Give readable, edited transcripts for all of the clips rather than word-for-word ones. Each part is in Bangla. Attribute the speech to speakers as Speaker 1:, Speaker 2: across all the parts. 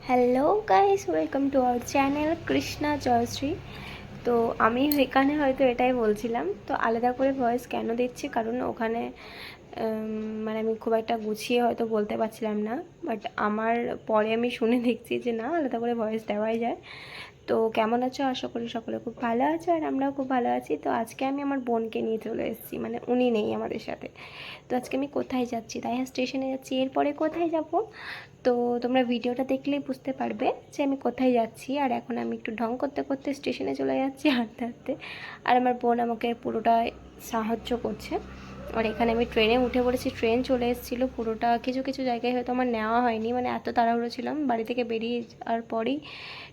Speaker 1: Hello guys, welcome to our channel Krishna Jayashree. তো আমি এখানে হয়তো এটাই বলছিলাম, তো আলাদা করে ভয়েস কেন দিচ্ছি, কারণ ওখানে মানে আমি খুব একটা গুছিয়ে হয়তো বলতে পারছিলাম না, বাট আমার পরে আমি শুনে দেখছি যে না, আলাদা করে ভয়েস দেওয়াই যায়। তো কেমন আছো? আশা করি সকলে খুব ভালো আছো, আর আমরাও খুব ভালো আছি। তো আজকে আমি আমার বোনকে নিয়ে চলে এসেছি, মানে উনি নেই আমাদের সাথে। তো আজকে আমি কোথায় যাচ্ছি, তাই স্টেশনে যাচ্ছি। এরপরে কোথায় যাব তো তোমরা ভিডিওটা দেখলেই বুঝতে পারবে যে আমি কোথায় যাচ্ছি। আর এখন আমি একটু ঢং করতে করতে স্টেশনে চলে যাচ্ছি হাঁটতে হাঁটতে, আর আমার বোন আমাকে পুরোটা সাহায্য করছে। আর এখানে আমি ট্রেনে উঠে পড়েছি, ট্রেন চলে এসেছিলো পুরোটা। কিছু কিছু জায়গায় হয়তো আমার নেওয়া হয়নি, মানে এত তাড়াহুড়ো ছিলাম, বাড়ি থেকে বেরিয়ে আর পরই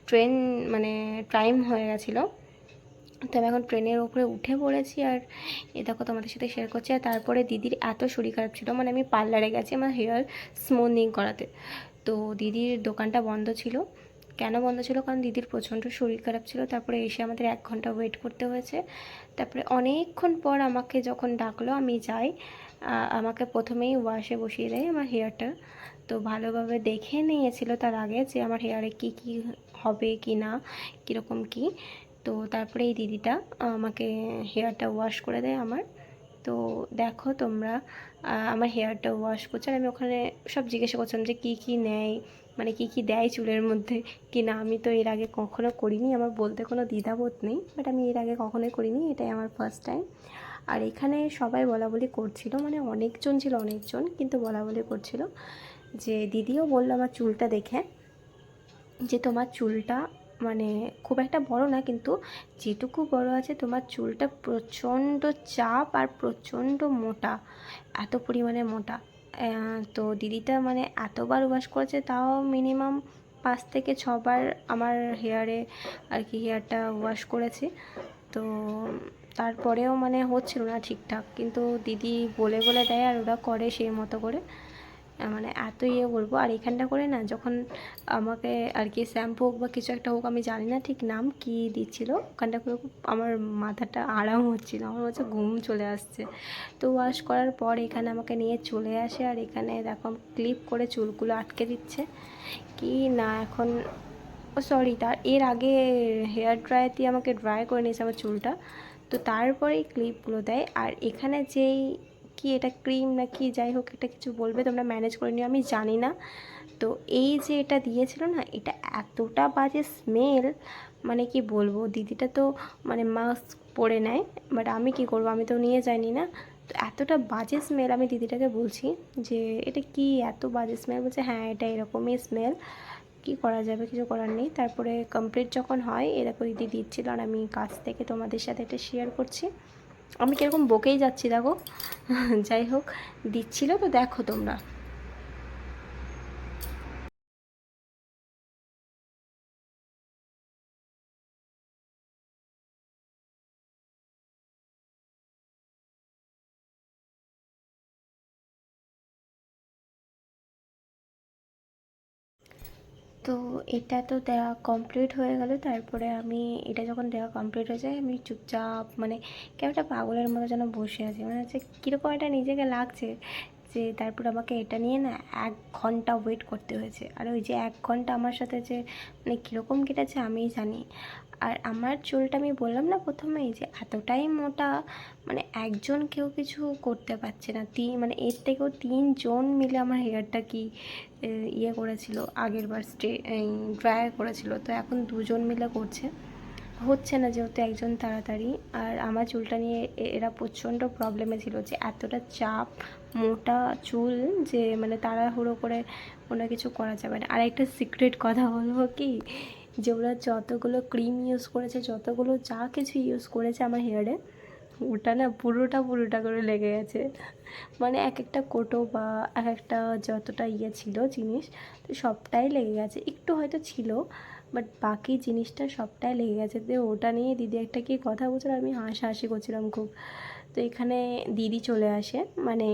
Speaker 1: ট্রেন মানে টাইম হয়ে গেছিলো। তো আমি এখন ট্রেনের উপরে উঠে পড়েছি, আর এ দেখো তোমাদের সাথে শেয়ার করছি। আর তারপরে দিদির এত শরীর খারাপ ছিল, মানে আমি পার্লারে গেছি আমার হেয়ার স্মুথনিং করাতে। তো দিদির দোকানটা বন্ধ ছিল। কেন বন্ধ ছিল? কারণ দিদির প্রচণ্ড শরীর খারাপ ছিল। তারপরে এসে আমাদের 1 ঘন্টা ওয়েট করতে হয়েছে। তারপরে অনেকক্ষণ পর আমাকে যখন ডাকলো আমি যাই। আমাকে প্রথমেই ওয়াশে বসিয়ে দেয় আমার হেয়ারটা। তো ভালোভাবে দেখে নিয়েছিল তার আগে যে আমার হেয়ারে কি কি হবে কি না, কীরকম কী। তো তারপরে এই দিদিটা আমাকে হেয়ারটা ওয়াশ করে দেয় আমার। তো দেখো তোমরা, আমার হেয়ারটা ওয়াশ করছে, আর আমি ওখানে সব জিজ্ঞাসা করছিলাম যে কী কী নেয়, মানে কী কী দেয় চুলের মধ্যে কি না। আমি তো এর আগে কখনো করিনি, আমার বলতে কোনো দ্বিধাবোধ নেই, বাট আমি এর আগে কখনোই করিনি, এটাই আমার ফার্স্ট টাইম। আর এখানে সবাই বলা বলি করছিল, মানে অনেকজন ছিল, অনেকজন কিন্তু বলা বলি করছিল। যে দিদিও বললো আমার চুলটা দেখে যে তোমার চুলটা মানে খুব একটা বড় না, কিন্তু যেটুকু বড় আছে তোমার চুলটা প্রচণ্ড চাপ আর প্রচণ্ড মোটা, এত পরিমাণে মোটা। তো দিদিটা মানে এতবার ওয়াশ করেছে, তাও মিনিমাম 5 থেকে 6 বার আমার হেয়ারে আর কি হেয়ারটা ওয়াশ করেছি। তো তারপরেও মানে হচ্ছিল না ঠিকঠাক, কিন্তু দিদি বলে বলে দেয় আর ওরা করে সেই মতো করে। মানে এত বলবো। আর এখানটা করে না, যখন আমাকে আর কি শ্যাম্পু হোক বা কিছু একটা হোক, আমি জানি না ঠিক নাম কি দিচ্ছিলো, ওখানটা করে খুব আমার মাথাটা আরাম হচ্ছিলো, আমার হচ্ছে ঘুম চলে আসছে। তো ওয়াশ করার পর এখানে আমাকে নিয়ে চলে আসে, আর এখানে দেখো ক্লিপ করে চুলগুলো আটকে দিচ্ছে কি না এখন। ও সরি, তার এর আগে হেয়ার ড্রায়ার দিয়ে আমাকে ড্রাই করে নিয়েছে আমার চুলটা, তো তারপরেই ক্লিপগুলো দেয়। আর এখানে যেই কি এটা ক্রিম না কি যাই হোক, এটা কিছু বলবে, তোমরা ম্যানেজ করে নিও, আমি জানি না। তো এই যে এটা দিয়েছিল না, এটা এতটা বাজে স্মেল, মানে কি বলবো। দিদিটা তো মানে মাস্ক পরে নেয়, বাট আমি কি করব, আমি তো নিয়ে যাইনি না। তো এতটা বাজে স্মেল, আমি দিদিটাকে বলছি যে এটা কি এত বাজে স্মেল, বলছে হ্যাঁ এটা এরকমই স্মেল, কি করা যাবে, কিছু করার নেই। তারপরে কমপ্লিট যখন হয়, এরকম দিদি দিচ্ছিল, আর আমি কাছ থেকে তোমাদের সাথে এটা শেয়ার করছি। আমি কীরকম বকেই যাচ্ছি দেখো। যাই হোক, দিচ্ছিল তো দেখো তোমরা। তো এটা তো দেওয়া কমপ্লিট হয়ে গেল। তারপরে আমি এটা যখন দেওয়া কমপ্লিট হয়ে যায়, আমি চুপচাপ মানে কেমন একটা পাগলের মতো যেন বসে আছি, মানে হচ্ছে কীরকম একটা নিজেকে লাগছে। যে তারপর আমাকে এটা নিয়ে না 1 ঘন্টা ওয়েট করতে হয়েছে। আর ওই যে 1 ঘন্টা আমার সাথে যে মানে কীরকম কেটেছে আমিই জানি। আর আমার চুলটা আমি বললাম না প্রথমেই যে এতটাই মোটা, মানে একজন কেউ কিছু করতে পারছে না। মানে এর থেকেও 3 জন মিলে আমার হেয়ারটা কি ইয়ে করেছিল, আগের বার ড্রায়ার করেছিল। তো এখন 2 জন মিলে করছে, হচ্ছে না যেহেতু একজন তাড়াতাড়ি। আর আমার চুলটা নিয়ে এরা প্রচণ্ড প্রবলেমে ছিল যে এতটা চাপ, মোটা চুল, যে মানে তাড়াহুড়ো করে কোনো কিছু করা যাবে না। আর একটা সিক্রেট কথা বলবো কি, যে ওরা যতগুলো ক্রিম ইউজ করেছে, যতগুলো যা কিছু ইউজ করেছে আমার হেয়ারে, ওটা না পুরোটা করে লেগে গেছে। মানে এক একটা কোটো বা এক একটা যতটা ইয়ে ছিল জিনিস, তো সবটাই লেগে গেছে। একটু হয়তো ছিল, বাট বাকি জিনিসটা সবটাই লেগে গেছে। তো ওটা নিয়ে দিদি একটা কি কথা বলছিল, আমি হাসাহাসি করছিলাম খুব। তো এখানে দিদি চলে আসে, মানে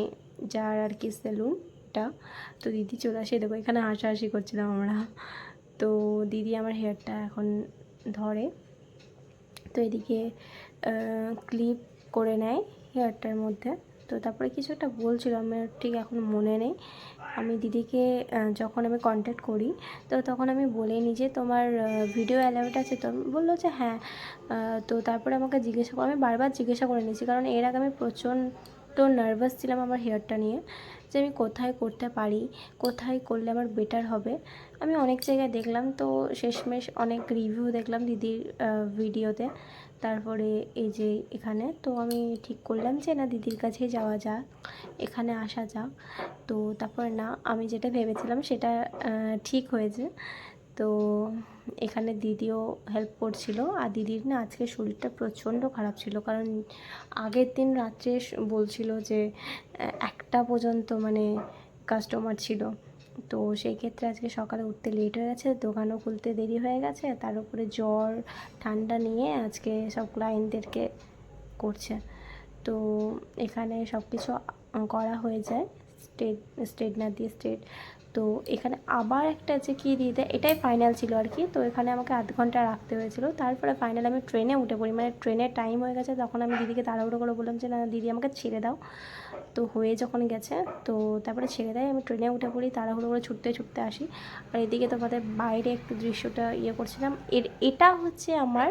Speaker 1: যার আর কি সেলুনটা, তো দিদি চলে আসে। দেখো এখানে হাসাহাসি করছিলাম আমরা। তো দিদি আমার হেয়ারটা এখন ধরে, তো এদিকে ক্লিপ করে নেয় হেয়ারটার মধ্যে। তো তারপরে কিছু একটা বলছিল, আমার ঠিক এখন মনে নেই। আমি দিদিকে যখন আমি কন্ট্যাক্ট করি তো তখন আমি বলিনি যে তোমার ভিডিও অ্যালাউড আছে, তো বললো যে হ্যাঁ। তো তারপরে আমাকে জিজ্ঞাসা করে, আমি বারবার জিজ্ঞাসা করে নিয়েছি, কারণ এর আগে আমি প্রচণ্ড নার্ভাস ছিলাম আমার হেয়ারটা নিয়ে, যে আমি কোথায় করতে পারি, কোথায় করলে আমার বেটার হবে। আমি অনেক জায়গায় দেখলাম, তো শেষমেশ অনেক রিভিউ দেখলাম দিদির ভিডিওতে। তারপরে এই যে এখানে তো আমি ঠিক করলাম যে না, দিদির কাছেই যাওয়া যাক, এখানে আসা যাক। তো তারপরে না, আমি যেটা ভেবেছিলাম সেটা ঠিক হয়েছে। তো এখানে দিদিও হেল্প করছিল, আর দিদির না আজকে শরীরটা প্রচণ্ড খারাপ ছিল, কারণ আগের দিন রাত্রে বলছিল যে 1টা পর্যন্ত মানে কাস্টমার ছিল। তো সেই ক্ষেত্রে আজকে সকালে উঠতে লেট হয়ে গেছে, দোকানও খুলতে দেরি হয়ে গেছে, তার উপরে জ্বর ঠান্ডা নিয়ে আজকে সব ক্লায়েন্টদেরকে করছে। তো এখানে সব কিছু করা হয়ে যায়, স্ট্রেটনার দিয়ে স্ট্রেট। তো এখানে আবার একটা যে কী দিয়ে দেয়, এটাই ফাইনাল ছিল আর কি। তো এখানে আমাকে আধ ঘন্টা রাখতে হয়েছিল, তারপরে ফাইনাল আমি ট্রেনে উঠে পড়ি, মানে ট্রেনের টাইম হয়ে গেছে। তখন আমি দিদিকে তাড়াহুড়ো করে বললাম যে না দিদি আমাকে ছেড়ে দাও। তো হয়ে যখন গেছে তো তারপরে ছেড়ে দেয়, আমি ট্রেনে উঠে পড়ি, তাড়াহুড়ো করে ছুটতে ছুটতে আসি। আর এদিকে তোমাদের বাইরে একটু দৃশ্যটা করছিলাম। এটা হচ্ছে আমার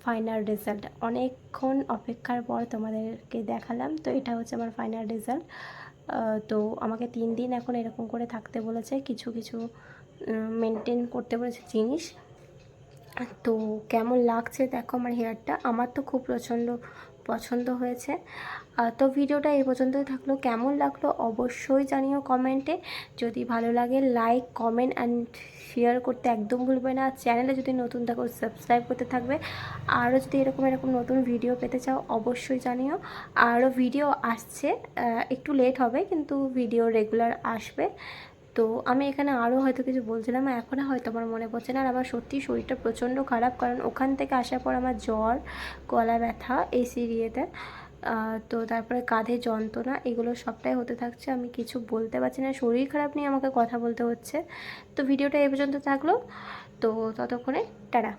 Speaker 1: ফাইনাল রেজাল্ট। অনেকক্ষণ অপেক্ষার পর তোমাদেরকে দেখালাম, তো এটা হচ্ছে আমার ফাইনাল রেজাল্ট। তো আমাকে 3 দিন এখন এরকম করে থাকতে বলেছে, কিছু কিছু মেনটেন করতে বলেছে জিনিস। তো কেমন লাগছে দেখো আমার হেয়ারটা, আমার তো খুব প্রচণ্ড পছন্দ হয়েছে। তো ভিডিওটা এই পর্যন্তই থাকলো, কেমন লাগলো অবশ্যই জানিও কমেন্টে। যদি ভালো লাগে লাইক কমেন্ট অ্যান্ড শেয়ার করতে একদম ভুলবে না। চ্যানেলে যদি নতুন থাকো সাবস্ক্রাইব করতে থাকবে। আরও যদি এরকম নতুন ভিডিও পেতে চাও অবশ্যই জানিও। আরও ভিডিও আসছে, একটু লেট হবে কিন্তু ভিডিও রেগুলার আসবে। তো আমি এখানে আরও হয়তো কিছু বলছিলাম, এখন হয়তো আমার মনে পড়ছে না। আর আমার সত্যিই শরীরটা প্রচণ্ড খারাপ, কারণ ওখান থেকে আসার পর আমার জ্বর, গলা ব্যথা, ইয়েতে। তো তারপরে কাঁধে যন্ত্রণা, এগুলো সবটাই হতে থাকছে। আমি কিছু বলতে পারছি না, শরীর খারাপ নিয়ে আমাকে কথা বলতে হচ্ছে। তো ভিডিওটা এই পর্যন্ত থাকলো, তো ততক্ষণে টাটা।